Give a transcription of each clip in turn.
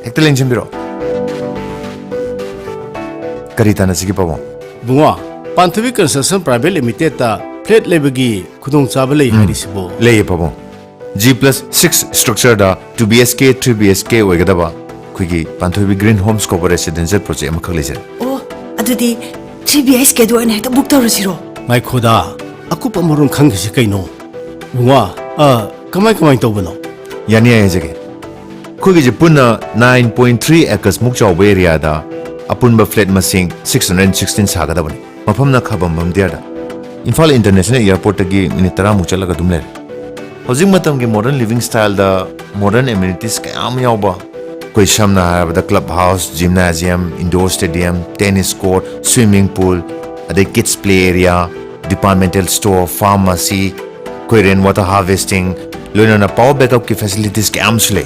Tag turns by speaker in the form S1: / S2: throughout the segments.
S1: hekta lengchin biro. Karita na sige pabong.
S2: Bunga, Panthavi Construction Private Limited ta flat lebagi khudong chabale harisibo.
S1: Leye pabong. G+6 structure da 2 BSK 3 BSK oigadaba. Kuigi Panthavi Green Homes Co residential project amakak lejer.
S3: Oh, adudi 3 BSK do na hekta book tawrasiro.
S2: Mai khoda akupa marun khangisi kaino. Bunga, kamai tawbano.
S1: Yani ay jage. Kuigi je punna 9.3 acres muk chawba area da apunba flat masing 616 sagadabani. Mafamna khabam bamdiada. Imphal International Airport tagi minute 10 muk chalaga dum ler. Housing matam ke modern living style da modern amenities kayam yawba. Koi samna harabada clubhouse, gymnasium, indoor stadium, tennis court, swimming pool, ade kids play area, departmental store, pharmacy, koi rainwater harvesting, loina na power backup ki facilities kayam sule.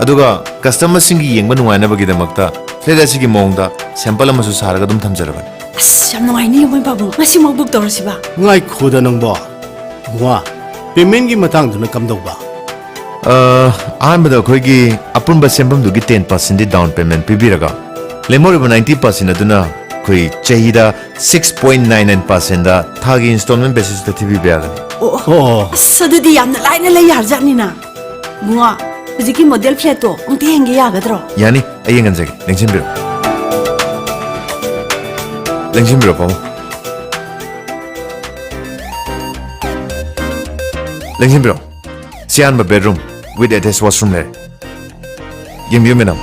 S1: Aduga customer singi yengba nuwaina bagidamakta flat asigi mongda sample amasu saraga dum thamjaraban.
S3: As yam nuwaini yoy babu ngasi mo book tawrasiba.
S2: Ngai khoda nangba. Bunga, payment gi matang duna kamdawba.
S1: Ahmada khoigi apunba sembam dugi 10% down payment pibiraga. Lemoriba 90% aduna khoi chahida 6.99% da thagi installment basis da thibi biagani.
S3: Oh. Sadudi yamna laina lay yarjanina. Bunga, hujiki model flat to ongti henge yagadro.
S1: Yani ayengan jage lengchin biro. Lengchin biro pamo. Lengchin biro. Sian ba bedroom with attached washroom there. Yembiyo menam.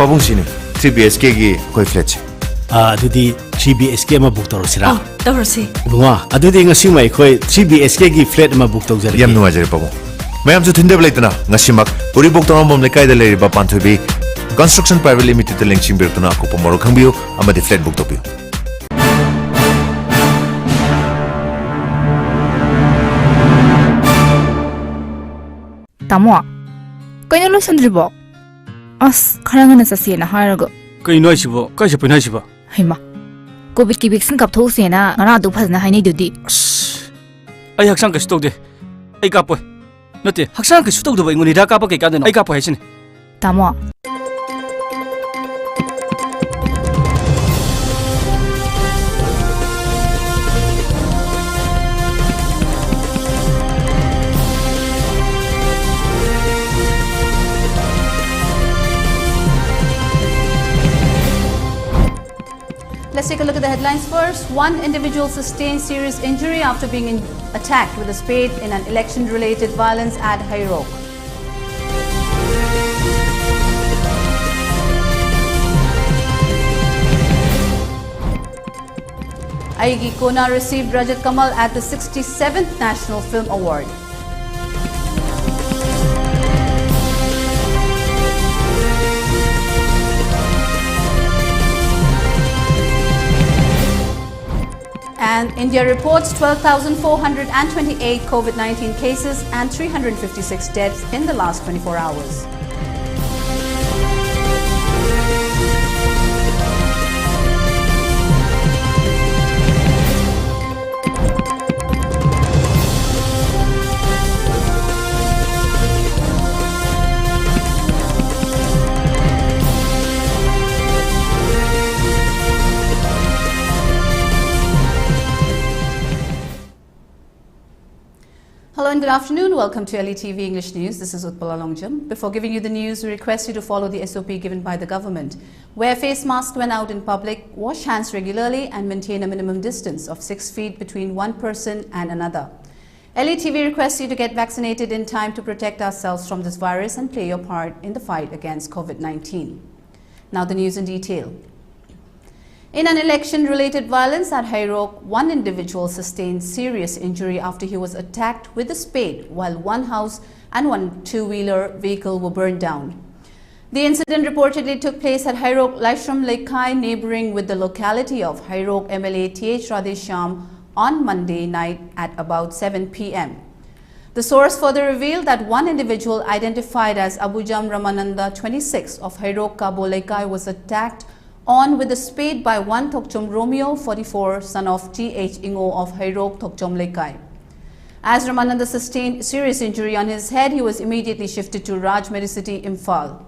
S1: Pabung sini 3 BSK gi koi flat.
S2: Adudi 3 BSK ma book tawrasira.
S3: Oh, tawrasi.
S2: Bunga, adudi ngasi mai khoi 3 BSK gi flat ma book tawjari.
S1: Yam nuwajare pabung. Mayam ju thinde blaitana ngasimak uri book tawam mom lekai da leri ba Panthavi Construction Private Limited da lengching birtuna ko pomoro khangbiyo amadi flat book topiyo.
S4: Tamo, kaino lo sandribo? As kharanga sa sena harago.
S2: Kai noi sibo, kai se pinai sibo.
S4: Hima. Covid ki vaccine kap tho sena ngara du phasna haini dudi.
S5: Ai haksang ka stode. Ai ka po. Nate, haksang ka stode ba ingoni da ka pa ke ka den. Ai ka po haisine.
S4: Tamo.
S6: Let's take a look at the headlines first. One individual sustained serious injury after being attacked with a spade in an election-related violence at Hairok. Aigi Kona received Rajat Kamal at the 67th National Film Award. And India reports 12,428 COVID-19 cases and 356 deaths in the last 24 hours. Hello and good afternoon. Welcome to ELITETV English News. This is UTPALA. Before giving you the news, we request you to follow the SOP given by the government. Wear face masks when out in public, wash hands regularly and maintain a minimum distance of 6 feet between one person and another. ELITETV requests you to get vaccinated in time to protect ourselves from this virus and play your part in the fight against COVID-19. Now the news in detail. In an election-related violence at Hairok, one individual sustained serious injury after he was attacked with a spade while one house and one two-wheeler vehicle were burned down. The incident reportedly took place at Hairok Laishram Lekai, neighboring with the locality of Hairok MLA T.H. Radhesham on Monday night at about 7 p.m. The source further revealed that one individual identified as Abujam Ramananda, 26, of Hairok Kabo Lekai was attacked on with a spade by one Tokchom Romeo, 44, son of T.H. Ingo of Hairok Tokchom Lekai. As Ramananda sustained serious injury on his head, he was immediately shifted to Raj Medicity, Imphal.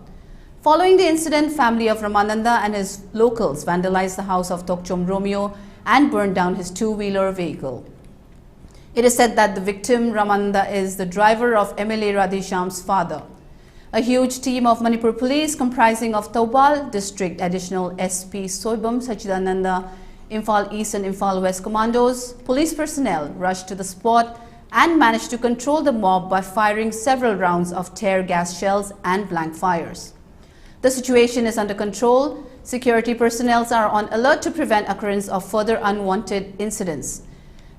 S6: Following the incident, family of Ramananda and his locals vandalized the house of Tokchom Romeo and burned down his two-wheeler vehicle. It is said that the victim, Ramananda, is the driver of MLA Radhesham's father. A huge team of Manipur police comprising of Taubal District Additional SP Soibam Sachidananda, Imphal East and Imphal West commandos, police personnel rushed to the spot and managed to control the mob by firing several rounds of tear gas shells and blank fires. The situation is under control. Security personnel are on alert to prevent occurrence of further unwanted incidents.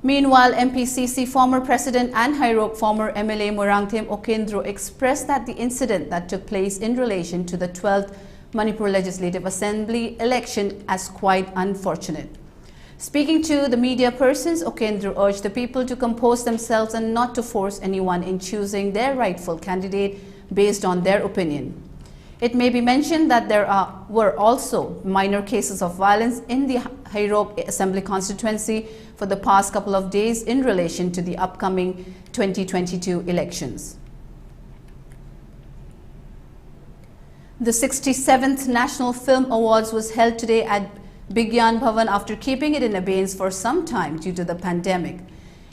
S6: Meanwhile, MPCC former president and Hairok former MLA Morangthem Okendro expressed that the incident that took place in relation to the 12th Manipur Legislative Assembly election as quite unfortunate. Speaking to the media persons, Okendro urged the people to compose themselves and not to force anyone in choosing their rightful candidate based on their opinion. It may be mentioned that there were also minor cases of violence in the Hairok Assembly constituency for the past couple of days in relation to the upcoming 2022 elections. The 67th National Film Awards was held today at Bigyan Bhavan after keeping it in abeyance for some time due to the pandemic.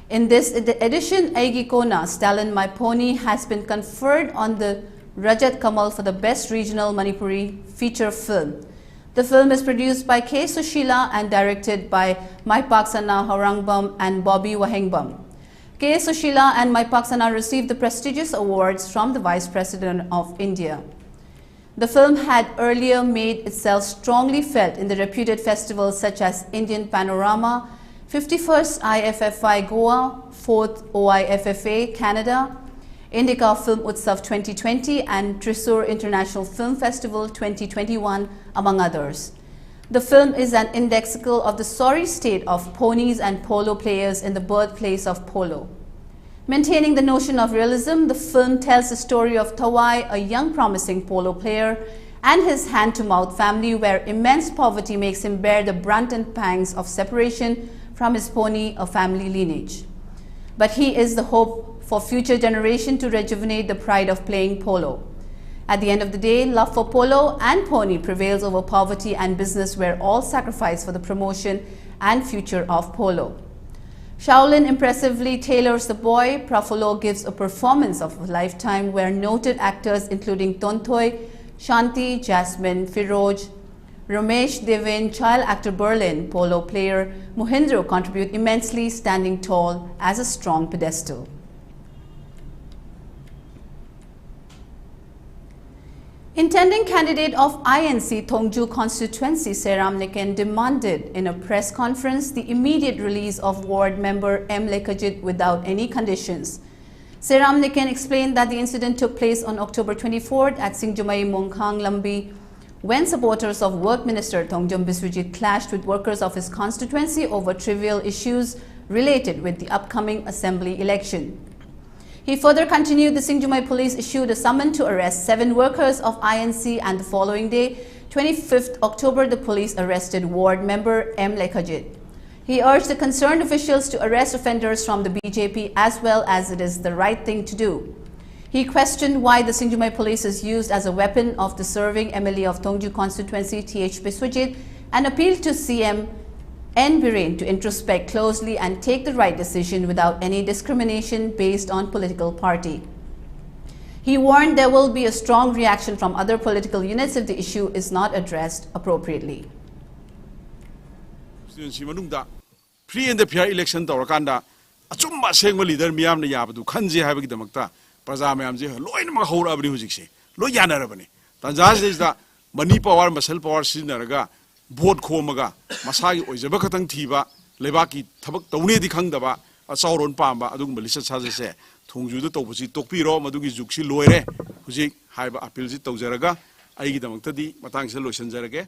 S6: In this edition, Aigi Kona, Stalin My Pony, has been conferred on the Rajat Kamal for the Best Regional Manipuri Feature Film. The film is produced by K. Sushila and directed by Maipaksana Horangbam and Bobby Wahengbam. K. Sushila and Maipaksana received the prestigious awards from the Vice President of India. The film had earlier made itself strongly felt in the reputed festivals such as Indian Panorama, 51st IFFI Goa, 4th OIFFA Canada, Indica Film Utsav 2020 and Thrissur International Film Festival 2021, among others. The film is an indexical of the sorry state of ponies and polo players in the birthplace of polo. Maintaining the notion of realism, the film tells the story of Thawai, a young promising polo player, and his hand-to-mouth family where immense poverty makes him bear the brunt and pangs of separation from his pony, a family lineage. But he is the hope for future generation to rejuvenate the pride of playing polo. At the end of the day, love for polo and pony prevails over poverty and business where all sacrifice for the promotion and future of polo. Shaolin impressively tailors the boy. Prafulo gives a performance of a lifetime where noted actors including Tontoi, Shanti, Jasmine, Firoj, Ramesh Devin, child actor Berlin, polo player Mohindro contribute immensely, standing tall as a strong pedestal. Intending candidate of INC Thongju constituency Seram Niken demanded in a press conference the immediate release of ward member M. Lekajit without any conditions. Seram Niken explained that the incident took place on October 24th at Singjumai Mongkhang Lambi, when supporters of Work Minister Thongjam Biswajit clashed with workers of his constituency over trivial issues related with the upcoming assembly election. He further continued, the Singjumai police issued a summon to arrest 7 workers of INC, and the following day, 25th October, the police arrested ward member M. Lekhajit. He urged the concerned officials to arrest offenders from the BJP as well, as it is the right thing to do. He questioned why the Singjumai police is used as a weapon of the serving MLA of Thongju constituency T.H. Biswajit, and appealed to CM N. Biren to introspect closely and take the right decision without any discrimination based on political party. He warned there will be a strong reaction from other political units if the issue is not addressed appropriately.
S7: Free and the fair election to Rakanda, a chumma sengma leader Miam the Yabdu, Kanji having the Makta, Prazamamzi, Loin Mahora Abduzixi, Loyana Rabani. Tanzaz is the Manipur, Masel Power Sinaraga, Board Komaga, Masai, Zabakatan Tiba, Levaki, Tabak, Tony di Kangdaba, a Sauron Pamba, Adung Melissa Sazese, Tungju the Topusi, Topiro, Madugi Zuxi Loire, Huzik, Hiba Apilzi Tozeraga, Aigidamantadi, Matang Solution Zerage.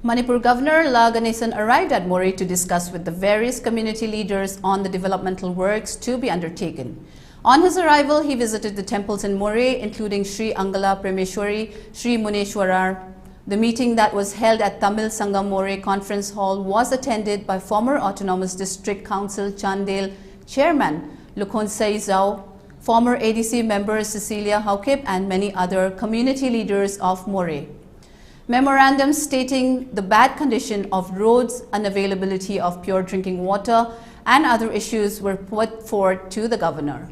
S6: Manipur Governor La Ganesan arrived at Moreh to discuss with the various community leaders on the developmental works to be undertaken. On his arrival, he visited the temples in Moreh, including Sri Angala Premeshwari, Sri Muneshwarar. The meeting that was held at Tamil Sangam Moreh Conference Hall was attended by former Autonomous District Council Chandel Chairman Lukhonsai Zhao, former ADC member Cecilia Haukip, and many other community leaders of Moreh. Memorandums stating the bad condition of roads, unavailability of pure drinking water, and other issues were put forward to the governor.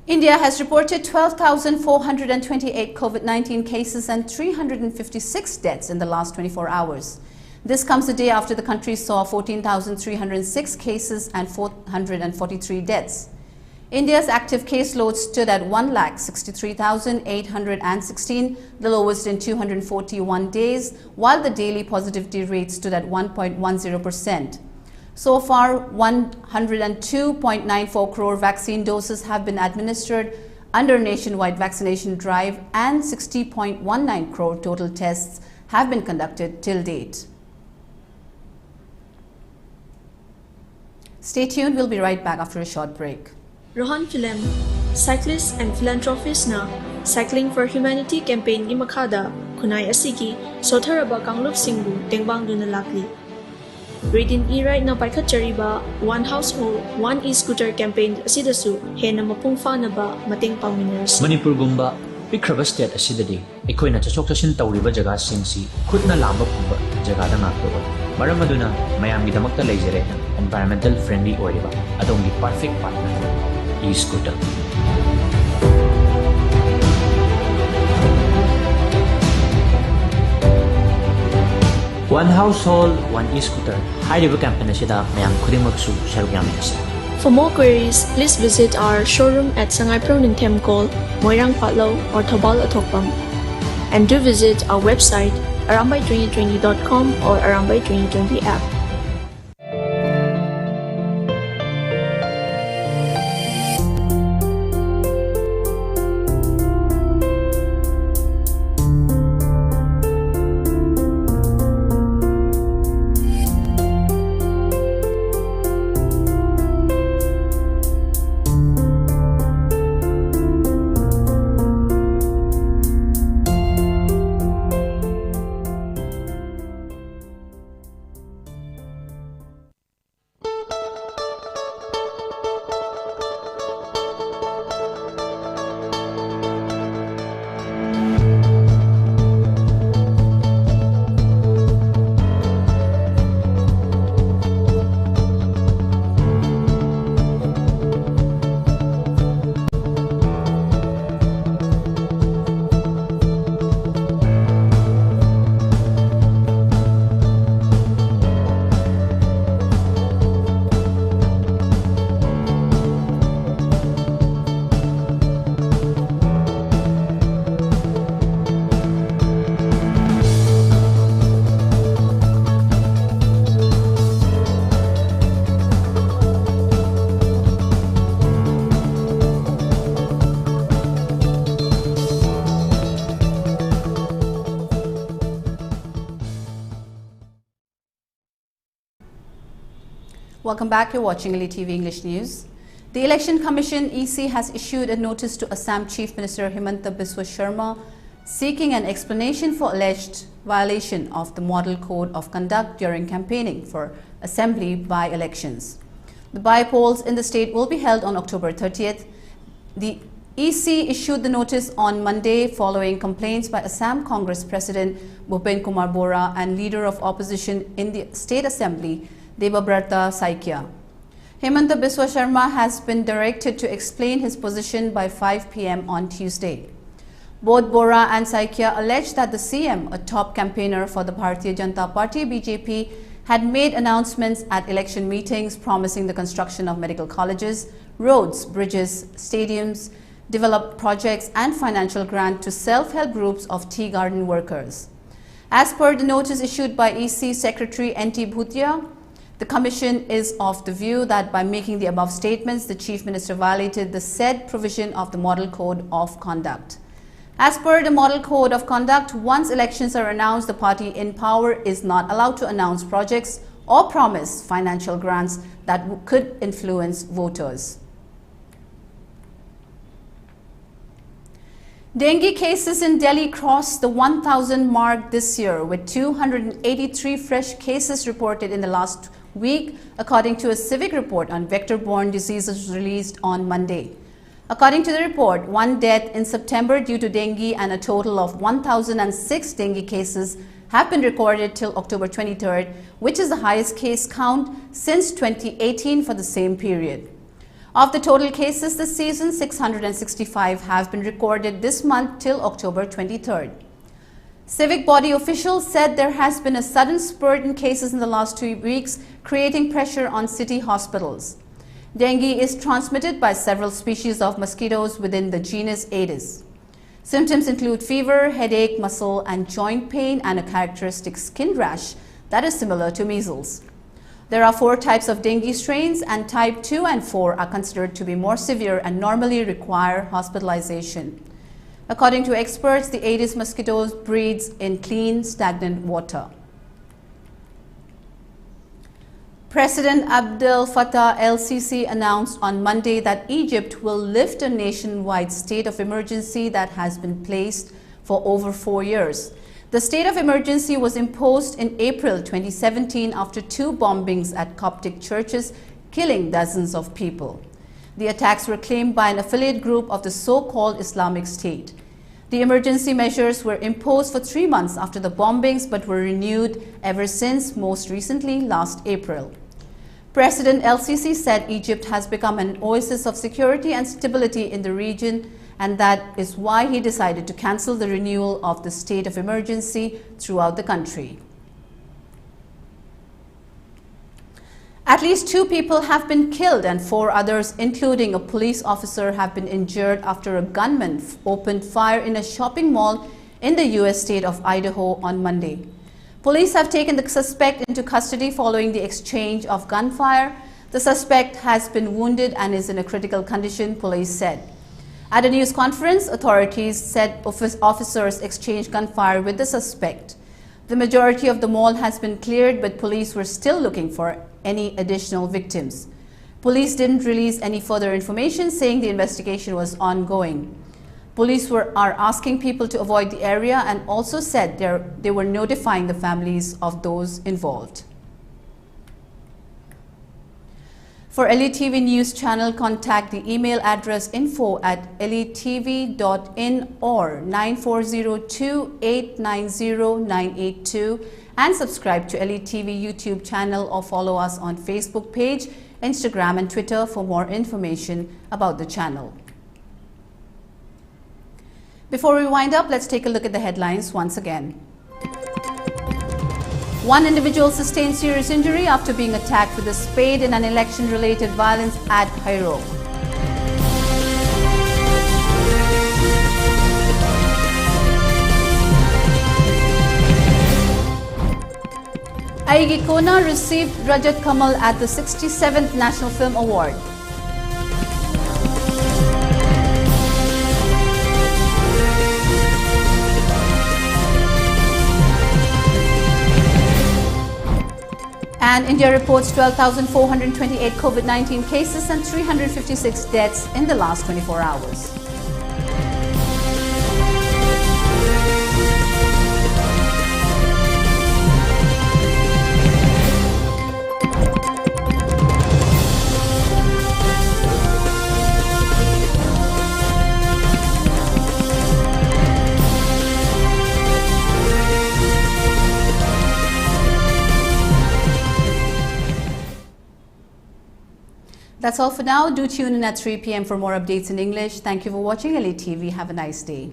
S6: India has reported 12,428 COVID-19 cases and 356 deaths in the last 24 hours. This comes a day after the country saw 14,306 cases and 443 deaths. India's active caseload stood at 1,63,816, the lowest in 241 days, while the daily positivity rate stood at 1.10%. So far, 102.94 crore vaccine doses have been administered under nationwide vaccination drive, and 60.19 crore total tests have been conducted till date. Stay tuned, we'll be right back after a short break.
S8: Rohan Film, cyclists and philanthropists na Cycling for Humanity campaign ni makada kunai asigi sotharaba kanglup singbu tengbang dunalakli. Reading e-ride na paikatchariba One Household, One E-Scooter campaign asidasu hena mapungfa na ba mating pangminers.
S9: Manipur gumba pikraba state asidadi ekoina chachok chashin tawriba jaga singsi khudna lamba phumba jaga da ngakto maram aduna mayamgi damakta leijare environmental friendly oiriba adongi perfect partner E-Scooter. One Household, One E-Scooter. High-level campaign asida mayam khudingmaksu sharuk yaminasi.
S8: For more queries, please visit our showroom at Sangai Pronintem Call, Moirang Patlo, or Tobal Atokpam. And do visit our website arambai2020.com or Arambai2020 app.
S6: Welcome back. You're watching ELITETV English News. The Election Commission (EC) has issued a notice to Assam Chief Minister Himanta Biswa Sharma seeking an explanation for alleged violation of the Model Code of Conduct during campaigning for Assembly by-elections. The by-polls in the state will be held on October 30th. The EC issued the notice on Monday following complaints by Assam Congress President Bhupen Kumar Bora and Leader of Opposition in the State Assembly, Debabrata Saikia. Himanta Biswa Sharma has been directed to explain his position by 5 p.m. on Tuesday. Both Bora and Saikia alleged that the CM, a top campaigner for the Bharatiya Janata Party (BJP), had made announcements at election meetings promising the construction of medical colleges, roads, bridges, stadiums, developed projects and financial grant to self-help groups of tea garden workers. As per the notice issued by EC Secretary N.T. Bhutia, the Commission is of the view that by making the above statements, the Chief Minister violated the said provision of the Model Code of Conduct. As per the Model Code of Conduct, once elections are announced, the party in power is not allowed to announce projects or promise financial grants that could influence voters. Dengue cases in Delhi crossed the 1,000 mark this year, with 283 fresh cases reported in the last week, according to a civic report on vector-borne diseases released on Monday. According to the report, one death in September due to dengue and a total of 1,006 dengue cases have been recorded till October 23rd, which is the highest case count since 2018 for the same period. Of the total cases this season, 665 have been recorded this month till October 23rd. Civic body officials said there has been a sudden spurt in cases in the last 2 weeks, creating pressure on city hospitals. Dengue is transmitted by several species of mosquitoes within the genus Aedes. Symptoms include fever, headache, muscle and joint pain, and a characteristic skin rash that is similar to measles. There are 4 types of dengue strains, and type 2 and 4 are considered to be more severe and normally require hospitalization. According to experts, the Aedes mosquitoes breeds in clean, stagnant water. President Abdel Fattah el-Sisi announced on Monday that Egypt will lift a nationwide state of emergency that has been placed for over 4 years. The state of emergency was imposed in April 2017 after 2 bombings at Coptic churches, killing dozens of people. The attacks were claimed by an affiliate group of the so-called Islamic State. The emergency measures were imposed for 3 months after the bombings, but were renewed ever since, most recently last April. President el-Sisi said Egypt has become an oasis of security and stability in the region, and that is why he decided to cancel the renewal of the state of emergency throughout the country. At least 2 people have been killed and 4 others, including a police officer, have been injured after a gunman opened fire in a shopping mall in the U.S. state of Idaho on Monday. Police have taken the suspect into custody following the exchange of gunfire. The suspect has been wounded and is in a critical condition, police said. At a news conference, authorities said officers exchanged gunfire with the suspect. The majority of the mall has been cleared, but police were still looking for any additional victims. Police didn't release any further information, saying the investigation was ongoing. Police are asking people to avoid the area and also said they were notifying the families of those involved. For ELITETV News channel, contact the email address info@elitetv.in or 9402890982 and subscribe to ELITETV YouTube channel or follow us on Facebook page, Instagram and Twitter for more information about the channel. Before we wind up, let's take a look at the headlines once again. 1 individual sustained serious injury after being attacked with a spade in an election-related violence at Cairo. Aigi Kona received Rajat Kamal at the 67th National Film Award. And India reports 12,428 COVID-19 cases and 356 deaths in the last 24 hours. That's all for now. Do tune in at 3 p.m. for more updates in English. Thank you for watching ELITETV. Have a nice day.